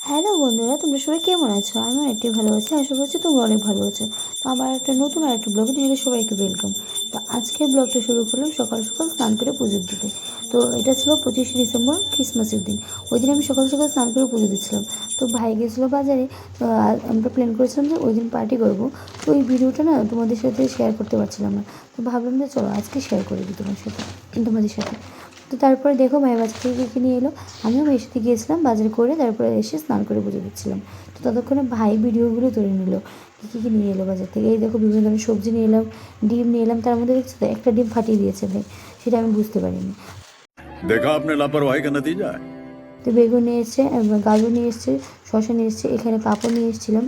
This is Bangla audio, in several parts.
হ্যালো বন্ধুরা, তোমরা সবাই কেমন আছো? আমি অনেকটাই ভালো আছি, আশা করছি তোমরা অনেক ভালো আছো। তো আমার একটা নতুন আর একটা ব্লগে তোমাদের সবাইকে ওয়েলকাম। তো আজকের ব্লগটা শুরু করলাম সকাল সকাল স্নান করে পুজো দিতে। তো এটা ছিল 25শে ডিসেম্বর, ক্রিসমাসের দিন। ওই দিন আমি সকাল সকাল স্নান করে পুজো দিচ্ছিলাম। তো ভাই গেছিলো বাজারে। তো আমরা প্ল্যান করেছিলাম যে ওই দিন পার্টি করবো। তো ওই ভিডিওটা না তোমাদের সাথে শেয়ার করতে পারছিলাম না। তো ভাবলাম যে চলো আজকে শেয়ার করে দিই তোমাদের সাথে। তো তারপরে দেখো ভাই বাজার থেকে কী নিয়ে এলো। আমিও ভাইয়ের সাথে গিয়েছিলাম বাজার করে, তারপরে এসে স্নান করে পুজো দিচ্ছিলাম। তো ততক্ষণে ভাই ভিডিওগুলো তুলে নিল কী নিয়ে এলো বাজার থেকে। এই দেখো বিভিন্ন ধরনের সবজি নিয়ে এলাম, ডিম নিয়ে এলাম। তার মধ্যে দেখছি তো একটা ডিম ফাটিয়ে দিয়েছে ভাই, সেটা আমি বুঝতে পারিনি। देखा आपने लापरवाही का नतीजा है। তো বেগুন নিয়ে এসছে, গাজর নিয়ে এসছে, শসা নিয়ে এসছে, এখানে পাঁপড় নিয়ে এসেছিলাম।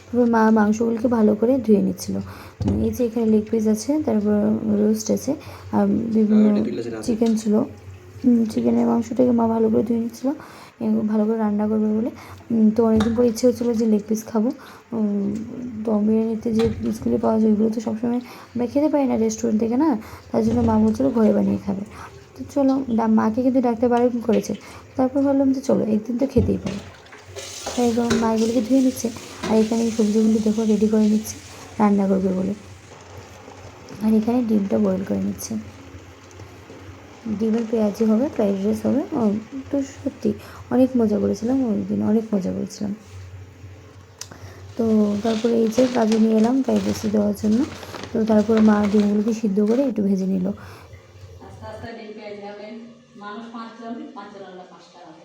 তারপর মা মাংসগুলোকে ভালো করে ধুয়ে নিচ্ছিল। এই যে এখানে লেগ পিস আছে, তারপর রোস্ট আছে, আর বিভিন্ন চিকেন ছিল। চিকেনের মাংসটাকে মা ভালো করে ধুয়ে নিচ্ছিলো, ভালো করে রান্না করবে বলে। তো অনেকদিন পর ইচ্ছে হচ্ছিলো যে লেগ পিস খাবো। দম বিরিয়ানিতে যে পিসগুলি পাওয়া যায় ওইগুলো তো সবসময় আমরা খেতে পারি না রেস্টুরেন্ট থেকে, না? তার জন্য মা বলছিলো ঘরে বানিয়ে খাবে। তো চলো, মাকে কিন্তু ডাক্তার বারণ করেছে। তারপর ভাবলাম যে চলো একদিন তো খেতেই পারি। তাই একদম মাছগুলোকে ধুয়ে নিচ্ছে, আর এখানে এই সবজিগুলি দেখো রেডি করে নিচ্ছে রান্না করবে বলে। আর এখানে ডিমটা বয়েল করে নিচ্ছে। ডিমের পেঁয়াজি হবে, ফ্রাইড রাইস হবে। তো সত্যি অনেক মজা করেছিলাম ওই দিন, অনেক মজা করেছিলাম। তো তারপরে এই যে কাজু নিয়ে এলাম ফ্রাইড রাইসে দেওয়ার জন্য। তো তারপরে মা ডিমগুলোকে সিদ্ধ করে একটু ভেজে নিল। আস্তে আস্তে ডিম পেঁয়াজি হবে। মানুষ 5 জন, 5 জন আলাদা 5টা হবে।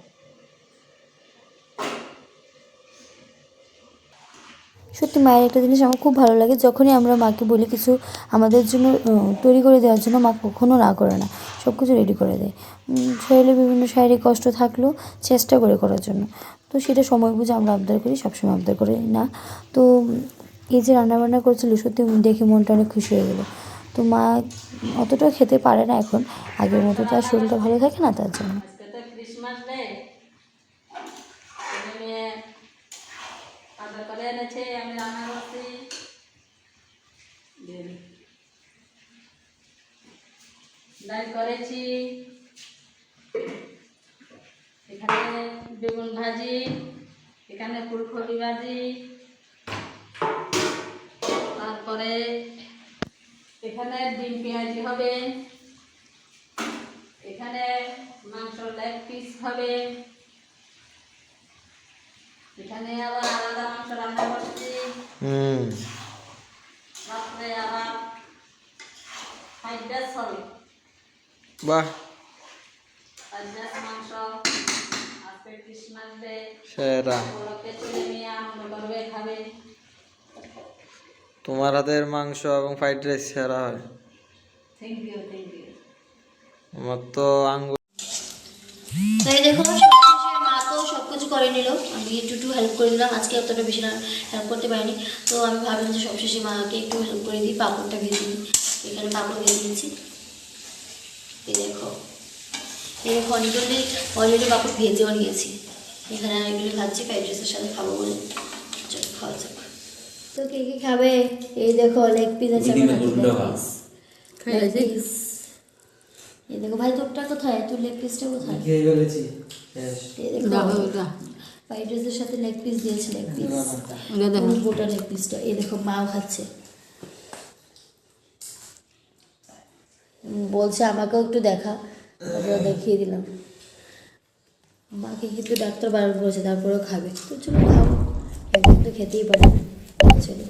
সত্যি মায়ের একটা জিনিস আমার খুব ভালো লাগে, যখনই আমরা মাকে বলি কিছু আমাদের জন্য তৈরি করে দেওয়ার জন্য, মা কখনো না করে না, সব কিছু রেডি করে দেয়। শরীরে বিভিন্ন শারীরিক কষ্ট থাকলেও চেষ্টা করে করার জন্য। তো সেটা সময় বুঝে আমরা আবদার করি, সবসময় আবদার করি না। তো এই যে রান্নাবান্না করছিল, সত্যি দেখে মনটা অনেক খুশি হয়ে গেলো। তো মা অতটাও খেতে পারে না এখন, আগের মতো তার শরীরটা ভালো থাকে না, তার জন্য। আজকে তো ক্রিসমাস ডে, মেয়ে আদর করে এনেছে, আমি রান্না করছি। ডাল করেছি, এখানে বেগুন ভাজি, এখানে ফুলকপি ভাজি, তারপরে এখানে ডিম পেঁয়াজি হবে, এখানে মাংস লেগ পিস হবে, এখানে আবার আলাদা মাংস রান্না করছি। তারপরে আবার ফ্রাইড রাইস হবে। বাহ, ফ্রাইড রাইস মাংস। আজকে ক্রিসমাস ডে, সেরা। বড়কে ছেলে মেয়ে আনন্দ করবে, খাবে। তোমার হাতের মাংস এবং ফ্রাইড রাইস সেরা হয়। Thank you, thank you. আমার তো আঙ্গুর। তাই দেখো সবশেষে মা তো সব কিছু করে নিল, আমি একটু হেল্প করে দিলাম। আজকে অতটা বেশি না হেল্প করতে পারিনি। তো আমি ভাবলাম যে সবশেষে মাকে একটু হেল্প করে দিই, পাঁপড়টা ভেজে দিই। এখানে পাঁপড় ভেজে দিয়েছি। এই দেখো অলরেডি পাঁপড় ভেজেও নিয়েছি। এখানে আমি এগুলি ভাজছি ফ্রাইড রাইসের সাথে খাবো বলে। চলো খাওয়া যাক। তো কে কে খাবে? এই দেখো লেগ পিস আছে, লেগ পিস। এই দেখো ভাই, তোরটা কোথায়? তোর লেগ পিসটা কোথায়? এই দেখো ফ্রাইড রাইসের সাথে লেগ পিস দিয়েছে, লেগ পিস গোটা লেগ পিসটা। এই দেখো মাও খাচ্ছে, বলছে আমাকেও একটু দেখা। দেখিয়ে দিলাম। মাকে কিন্তু ডাক্তার বারণ করেছে, তারপরেও খাবে। তো চলো খাবো, একদিন তো খেতেই পারে। চলো।